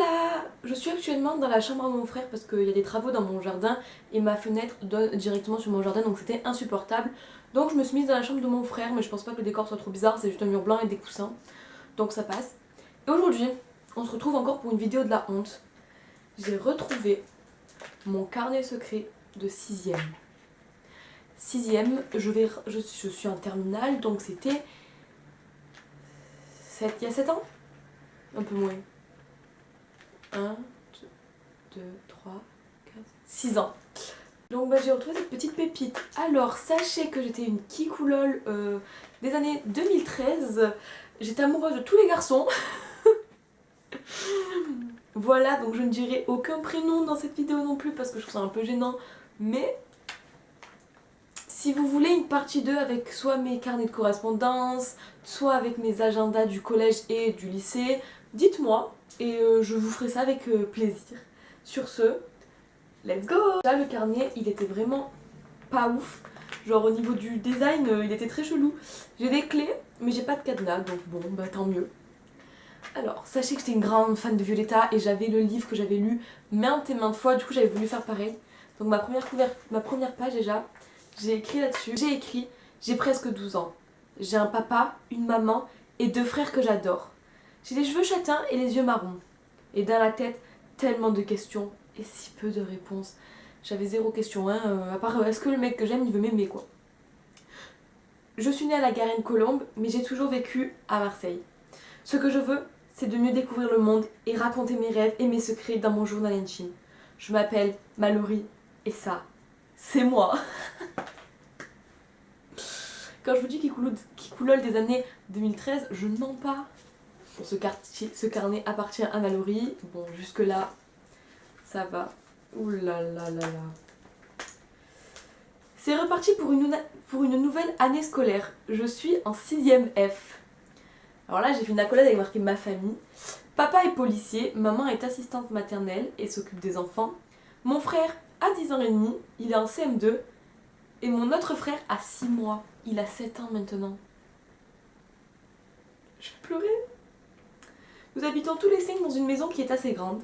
Voilà! Je suis actuellement dans la chambre de mon frère parce qu'il y a des travaux dans mon jardin et ma fenêtre donne directement sur mon jardin, donc c'était insupportable. Donc je me suis mise dans la chambre de mon frère, mais je pense pas que le décor soit trop bizarre, c'est juste un mur blanc et des coussins. Donc ça passe. Et aujourd'hui, on se retrouve encore pour une vidéo de la honte. J'ai retrouvé mon carnet secret de 6ème. 6ème, je suis en terminale, donc c'était il y a 7 ans? Un peu moins. 1, 2, 3, 4, 6 ans. Donc j'ai retrouvé cette petite pépite. Alors sachez que j'étais une kikoulol des années 2013. J'étais amoureuse de tous les garçons. Voilà, donc je ne dirai aucun prénom dans cette vidéo non plus parce que je trouve ça un peu gênant. Mais si vous voulez une partie 2 avec soit mes carnets de correspondance, soit avec mes agendas du collège et du lycée, dites-moi et je vous ferai ça avec plaisir. Sur ce, let's go! Là le carnet il était vraiment pas ouf, genre au niveau du design il était très chelou. J'ai des clés mais j'ai pas de cadenas donc bon bah tant mieux. Alors sachez que j'étais une grande fan de Violetta et j'avais le livre que j'avais lu maintes et maintes fois, du coup j'avais voulu faire pareil. Donc ma première page déjà, j'ai écrit là-dessus, j'ai presque 12 ans. J'ai un papa, une maman et 2 frères que j'adore. J'ai les cheveux châtains et les yeux marrons. Et dans la tête, tellement de questions et si peu de réponses. J'avais 0 question, hein, à part est-ce que le mec que j'aime il veut m'aimer quoi. Je suis née à la Garenne-Colombes, mais j'ai toujours vécu à Marseille. Ce que je veux, c'est de mieux découvrir le monde et raconter mes rêves et mes secrets dans mon journal intime. Je m'appelle Mallory et ça, c'est moi. Quand je vous dis kikoulol des années 2013, je ne mens pas. Bon, ce carnet appartient à Mallory. Bon, jusque là, ça va. Ouh là là là là. C'est reparti pour une nouvelle année scolaire. Je suis en 6ème F. Alors là, j'ai fait une accolade avec marqué ma famille. Papa est policier, maman est assistante maternelle et s'occupe des enfants. Mon frère a 10 ans et demi, il est en CM2. Et mon autre frère a 6 mois, il a 7 ans maintenant. Je vais pleurer. Nous habitons tous les 5 dans une maison qui est assez grande.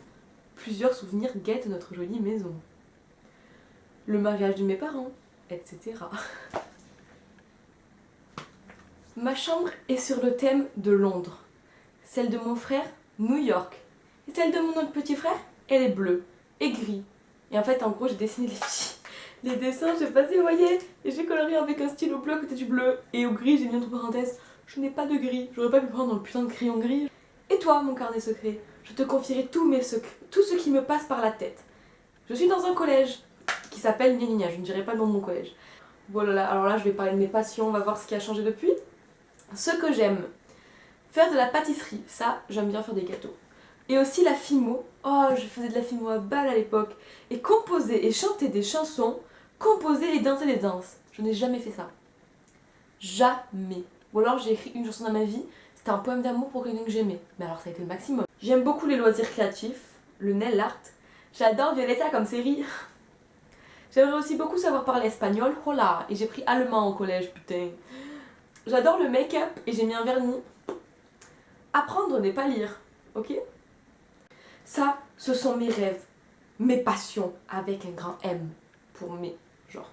Plusieurs souvenirs guettent notre jolie maison. Le mariage de mes parents, etc. Ma chambre est sur le thème de Londres. Celle de mon frère, New York. Et celle de mon autre petit frère, elle est bleue et gris. Et en fait, en gros, j'ai dessiné les dessins, je sais pas si vous voyez. Et j'ai coloré avec un stylo bleu à côté du bleu. Et au gris, j'ai mis entre parenthèses, je n'ai pas de gris. J'aurais pas pu prendre un putain de crayon gris. Et toi, mon carnet secret, je te confierai tous mes secrets, tout ce qui me passe par la tête. Je suis dans un collège qui s'appelle Gna Gna Gna, je ne dirai pas le nom de mon collège. Voilà, alors là, je vais parler de mes passions, on va voir ce qui a changé depuis. Ce que j'aime, faire de la pâtisserie, ça, j'aime bien faire des gâteaux. Et aussi la fimo, oh, je faisais de la fimo à balle à l'époque. Et composer et chanter des chansons, composer et danser des danses. Je n'ai jamais fait ça. Jamais. Ou alors j'ai écrit une chanson dans ma vie, c'était un poème d'amour pour quelqu'un que j'aimais. Mais alors ça a été le maximum. J'aime beaucoup les loisirs créatifs, le nail art. J'adore Violetta comme série. J'aimerais aussi beaucoup savoir parler espagnol, hola. Et j'ai pris allemand au collège, putain. J'adore le make-up et j'ai mis un vernis. Apprendre n'est pas lire, ok? Ça, ce sont mes rêves, mes passions, avec un grand M pour mes... genre...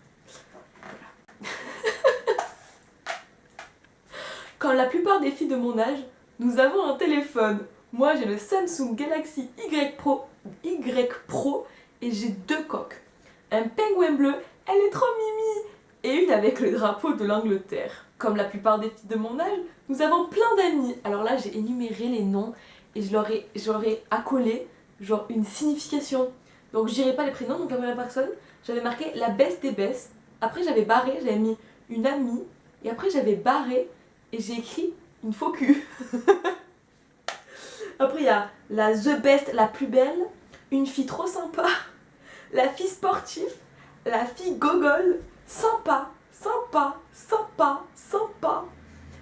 Voilà. Quand la plupart des filles de mon âge, nous avons un téléphone. Moi, j'ai le Samsung Galaxy Y Pro et j'ai 2 coques. Un pingouin bleu, elle est trop mimi, et une avec le drapeau de l'Angleterre. Comme la plupart des filles de mon âge, nous avons plein d'amis. Alors là, j'ai énuméré les noms et je leur ai accolé genre une signification. Donc je dirais pas les prénoms, donc la première personne, j'avais marqué la best des best. Après j'avais barré, j'avais mis une amie. Et après j'avais barré et j'ai écrit une faux cul. Après il y a la the best, la plus belle, une fille trop sympa, la fille sportive, la fille gogol, sympa, sympa, sympa, sympa,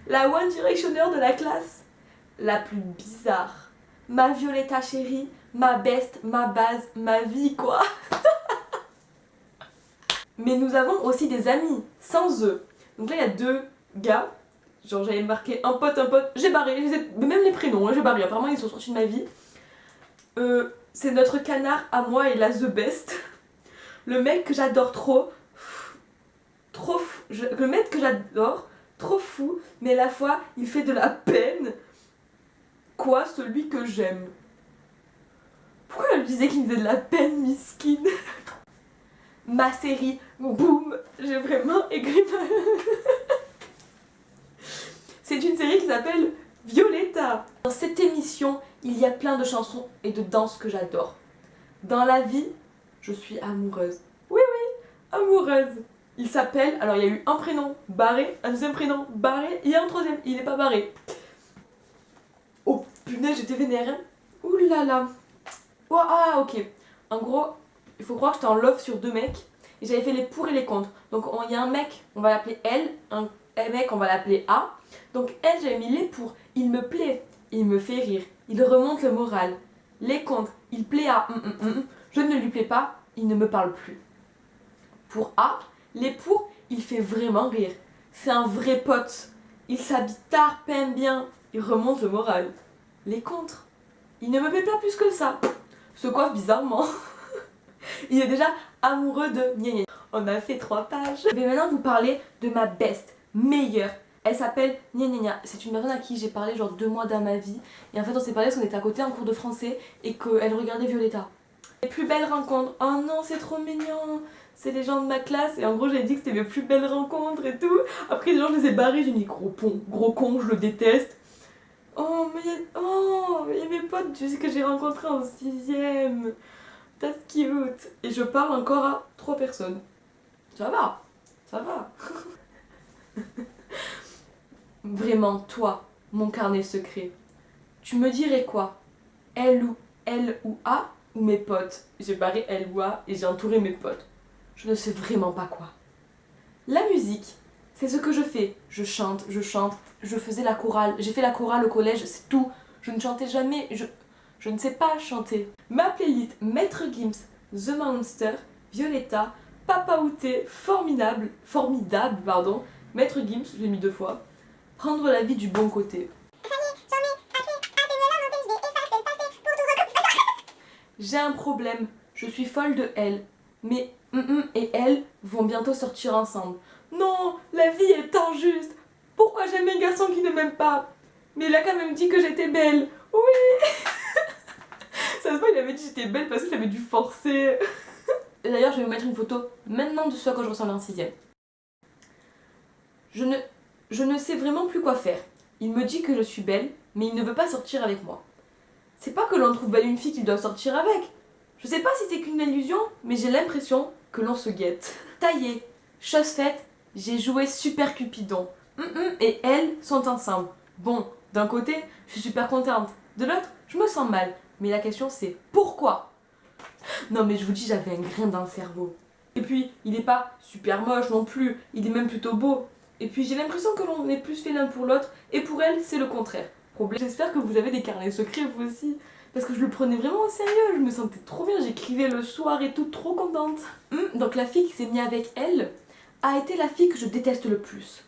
la One Directioner de la classe, la plus bizarre, ma Violetta chérie, ma best, ma base, ma vie quoi. Mais nous avons aussi des amis, sans eux. Donc là il y a 2 gars, genre j'avais marqué un pote, j'ai barré, même les prénoms, hein, j'ai barré, apparemment ils sont sortis de ma vie. C'est notre canard à moi et la the best. Le mec que j'adore trop. Le mec que j'adore, trop fou, mais à la fois il fait de la peine. Quoi, celui que j'aime? Pourquoi elle disait qu'il me faisait de la peine, miskine? Ma série, boum, j'ai vraiment écrit C'est une série qui s'appelle Violetta. Dans cette émission, il y a plein de chansons et de danses que j'adore. Dans la vie, je suis amoureuse. Oui, amoureuse. Il s'appelle, alors il y a eu un prénom barré, un deuxième prénom barré et un troisième, il n'est pas barré. Oh punaise, j'étais vénère. Ouh là là. Oh, ah ok. En gros, il faut croire que j'étais en love sur deux mecs et j'avais fait les pour et les contre. Donc il y a un mec, on va l'appeler L, un mec, on va l'appeler A. Donc elle, j'avais mis les pour, il me plaît, il me fait rire, il remonte le moral. Les contre, il plaît à je ne lui plais pas, il ne me parle plus. Pour A, les pour, il fait vraiment rire. C'est un vrai pote. Il s'habille tard, peine bien, il remonte le moral. Les contre, il ne me plaît pas plus que ça. Se coiffe bizarrement. Il est déjà amoureux de gna gna. On a fait 3 pages. Je vais maintenant vous parler de ma best, meilleure. Elle s'appelle Gna Gna Gna. C'est une personne à qui j'ai parlé genre 2 mois dans ma vie. Et en fait on s'est parlé parce qu'on était à côté en cours de français et qu'elle regardait Violetta. Les plus belles rencontres. Oh non, c'est trop mignon. C'est les gens de ma classe. Et en gros j'avais dit que c'était mes plus belles rencontres et tout. Après les gens je les ai barrés. J'ai dit gros con, je le déteste. Oh mais il y a mes potes que j'ai rencontrés en 6ème. That's cute. Et je parle encore à 3 personnes. Ça va. Vraiment, toi, mon carnet secret. Tu me dirais quoi? Elle ou A ou mes potes? J'ai barré elle ou A et j'ai entouré mes potes. Je ne sais vraiment pas quoi. La musique, c'est ce que je fais. Je chante. Je faisais la chorale. J'ai fait la chorale au collège, c'est tout. Je ne chantais jamais. Je ne sais pas chanter. Ma playlist Maître Gims, The Monster, Violetta, Papa Outé, formidable, pardon. Maître Gims, je l'ai mis 2 fois. Prendre la vie du bon côté. J'ai un problème, je suis folle de elle. Mais et elle vont bientôt sortir ensemble. Non, la vie est injuste. Pourquoi j'aime un garçon qui ne m'aime pas? Mais il a quand même dit que j'étais belle. Oui. Ça se voit, il avait dit que j'étais belle parce que j'avais dû forcer. Et d'ailleurs, je vais vous mettre une photo maintenant de ce à quoi je ressemble en 6ème. Je ne sais vraiment plus quoi faire. Il me dit que je suis belle, mais il ne veut pas sortir avec moi. C'est pas que l'on trouve belle une fille qu'il doit sortir avec. Je sais pas si c'est qu'une illusion, mais j'ai l'impression que l'on se guette. Taillé, chose faite, j'ai joué super Cupidon. Et elles sont ensemble. Bon, d'un côté, je suis super contente. De l'autre, je me sens mal. Mais la question c'est pourquoi? Non mais je vous dis, j'avais un grain dans le cerveau. Et puis, il est pas super moche non plus, il est même plutôt beau. Et puis j'ai l'impression que l'on est plus fait l'un pour l'autre, et pour elle, c'est le contraire. J'espère que vous avez des carnets secrets vous aussi. Parce que je le prenais vraiment au sérieux, je me sentais trop bien, j'écrivais le soir et tout, trop contente. Donc la fille qui s'est mise avec elle a été la fille que je déteste le plus.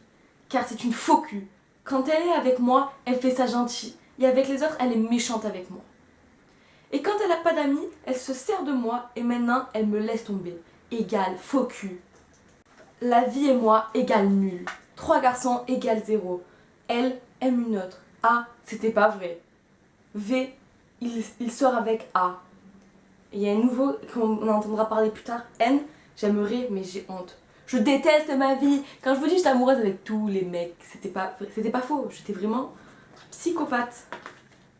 Car c'est une faux cul. Quand elle est avec moi, elle fait ça gentil. Et avec les autres, elle est méchante avec moi. Et quand elle n'a pas d'amis, elle se sert de moi et maintenant elle me laisse tomber. Égale faux cul. La vie et moi égale nul. 3 garçons égale 0. Elle aime une autre. A, c'était pas vrai. V, il sort avec A. Et il y a un nouveau qu'on entendra parler plus tard. N, j'aimerais mais j'ai honte. Je déteste ma vie. Quand je vous dis que j'étais amoureuse avec tous les mecs, c'était pas faux. J'étais vraiment psychopathe.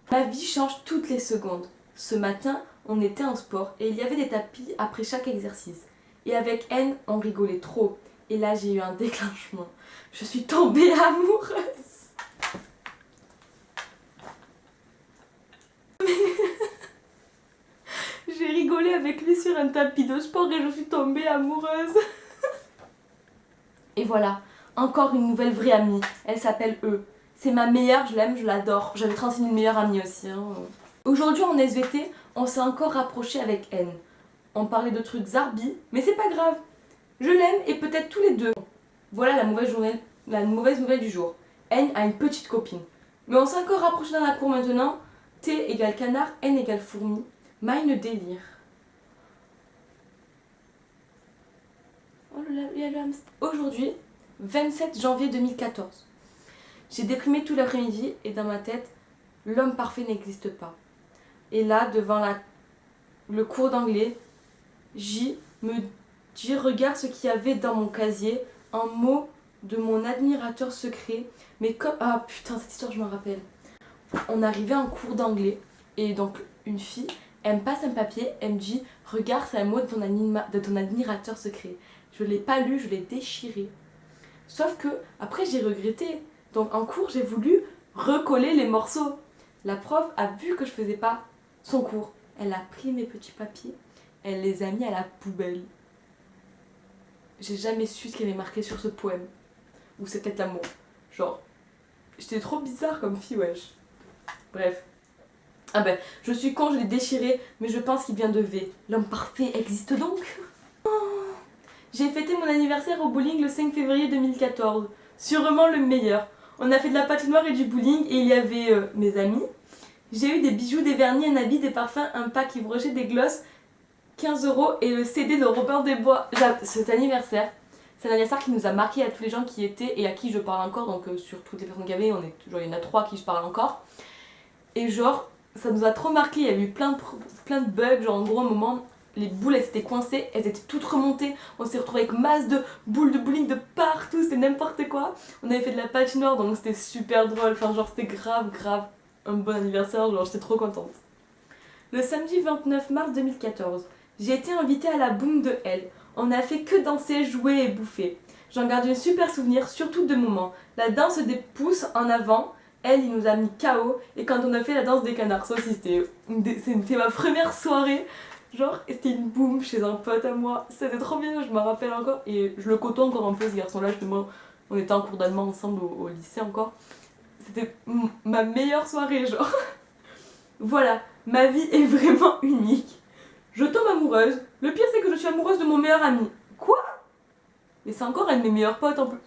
Ma vie change toutes les secondes. Ce matin, on était en sport et il y avait des tapis après chaque exercice. Et avec N, on rigolait trop. Et là, j'ai eu un déclenchement. Je suis tombée amoureuse. J'ai rigolé avec lui sur un tapis de sport et je suis tombée amoureuse. Et voilà, encore une nouvelle vraie amie. Elle s'appelle E. C'est ma meilleure, je l'aime, je l'adore. J'avais 36 000 meilleures amies aussi. Aujourd'hui en SVT, on s'est encore rapproché avec N. On parlait de trucs zarbi, mais c'est pas grave. Je l'aime et peut-être tous les deux. Voilà la mauvaise nouvelle du jour. N a une petite copine. Mais on s'est encore rapproché dans la cour maintenant. T égale canard, N égale fourmi. Mine délire. Oh là là, il y a le hamster. Aujourd'hui, 27 janvier 2014. J'ai déprimé tout l'après-midi et dans ma tête, l'homme parfait n'existe pas. Et là, devant le cours d'anglais, me dis regarde ce qu'il y avait dans mon casier, un mot de mon admirateur secret. Mais comme... Ah putain, cette histoire, je m'en rappelle. On arrivait en cours d'anglais et donc une fille, elle me passe un papier, elle me dit regarde, c'est un mot de ton admirateur secret. Je l'ai pas lu, je l'ai déchiré. Sauf que après j'ai regretté. Donc en cours, j'ai voulu recoller les morceaux. La prof a vu que je faisais pas son cours. Elle a pris mes petits papiers, elle les a mis à la poubelle. J'ai jamais su ce qu'il y avait marqué sur ce poème. Ou c'est peut-être l'amour. Genre, j'étais trop bizarre comme fille, wesh. Bref. Ah ben, je suis con, je l'ai déchiré, mais je pense qu'il vient de V. L'homme parfait existe donc. Oh. J'ai fêté mon anniversaire au bowling le 5 février 2014. Sûrement le meilleur. On a fait de la patinoire et du bowling et il y avait mes amis. J'ai eu des bijoux, des vernis, un habit, des parfums, un pack ivroché, des glosses, 15€ et le CD de Robin des Bois. Cet anniversaire, c'est un anniversaire qui nous a marqué à tous les gens qui étaient et à qui je parle encore. Donc sur toutes les personnes qu'il y avait, il y en a 3 à qui je parle encore. Et genre, ça nous a trop marqué, il y a eu plein de bugs, genre en gros un moment, les boules elles s'étaient coincées, elles étaient toutes remontées, on s'est retrouvés avec masse de boules de bowling de partout, c'était n'importe quoi. On avait fait de la patinoire donc c'était super drôle, enfin genre c'était grave un bon anniversaire, genre j'étais trop contente. Le samedi 29 mars 2014, j'ai été invitée à la boum de Elle. On a fait que danser, jouer et bouffer. J'en garde un super souvenir, surtout 2 moments. La danse des pouces en avant, elle, il nous a mis KO. Et quand on a fait la danse des canards, ça aussi c'était ma première soirée. Genre, et c'était une boum chez un pote à moi. C'était trop bien, je me rappelle encore. Et je le côtoie encore un peu, ce garçon-là. Justement, on était en cours d'allemand ensemble au lycée encore. C'était ma meilleure soirée, genre. Voilà, ma vie est vraiment unique. Je tombe amoureuse. Le pire, c'est que je suis amoureuse de mon meilleur ami. Quoi? Mais c'est encore un de mes meilleurs potes en plus.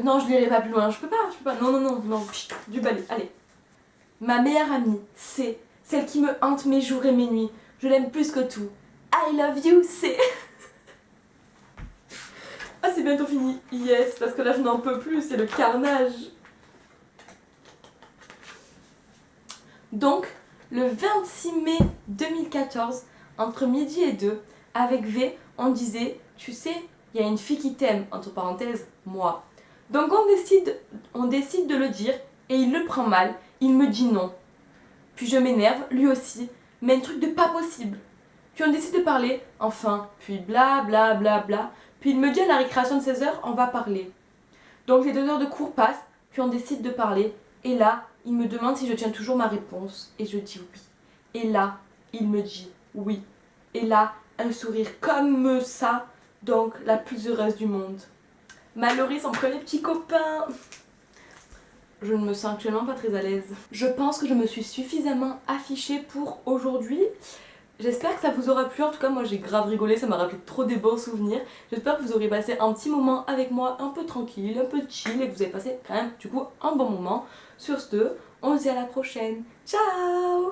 Non, je n'irai pas plus loin. Je peux pas. Non. Chut, du balai, allez. Ma meilleure amie, c'est celle qui me hante mes jours et mes nuits. Je l'aime plus que tout. I love you, c'est... Ah, c'est bientôt fini. Yes, parce que là, je n'en peux plus. C'est le carnage. Donc, le 26 mai 2014, entre midi et 2, avec V, on disait, tu sais, il y a une fille qui t'aime, entre parenthèses, moi. Donc on décide de le dire, et il le prend mal, il me dit non. Puis je m'énerve, lui aussi, mais un truc de pas possible. Puis on décide de parler, enfin, puis bla bla bla bla. Puis il me dit à la récréation de 16h, on va parler. Donc les 2 heures de cours passent, puis on décide de parler, et là, il me demande si je tiens toujours ma réponse, et je dis oui. Et là, il me dit oui. Et là, un sourire comme ça, donc la plus heureuse du monde. Mallory, son premier petit copain. Je ne me sens actuellement pas très à l'aise. Je pense que je me suis suffisamment affichée pour aujourd'hui. J'espère que ça vous aura plu, en tout cas moi j'ai grave rigolé, ça m'a rappelé trop des bons souvenirs. J'espère que vous aurez passé un petit moment avec moi un peu tranquille, un peu chill et que vous avez passé quand même du coup un bon moment. Sur ce, on se dit à la prochaine. Ciao!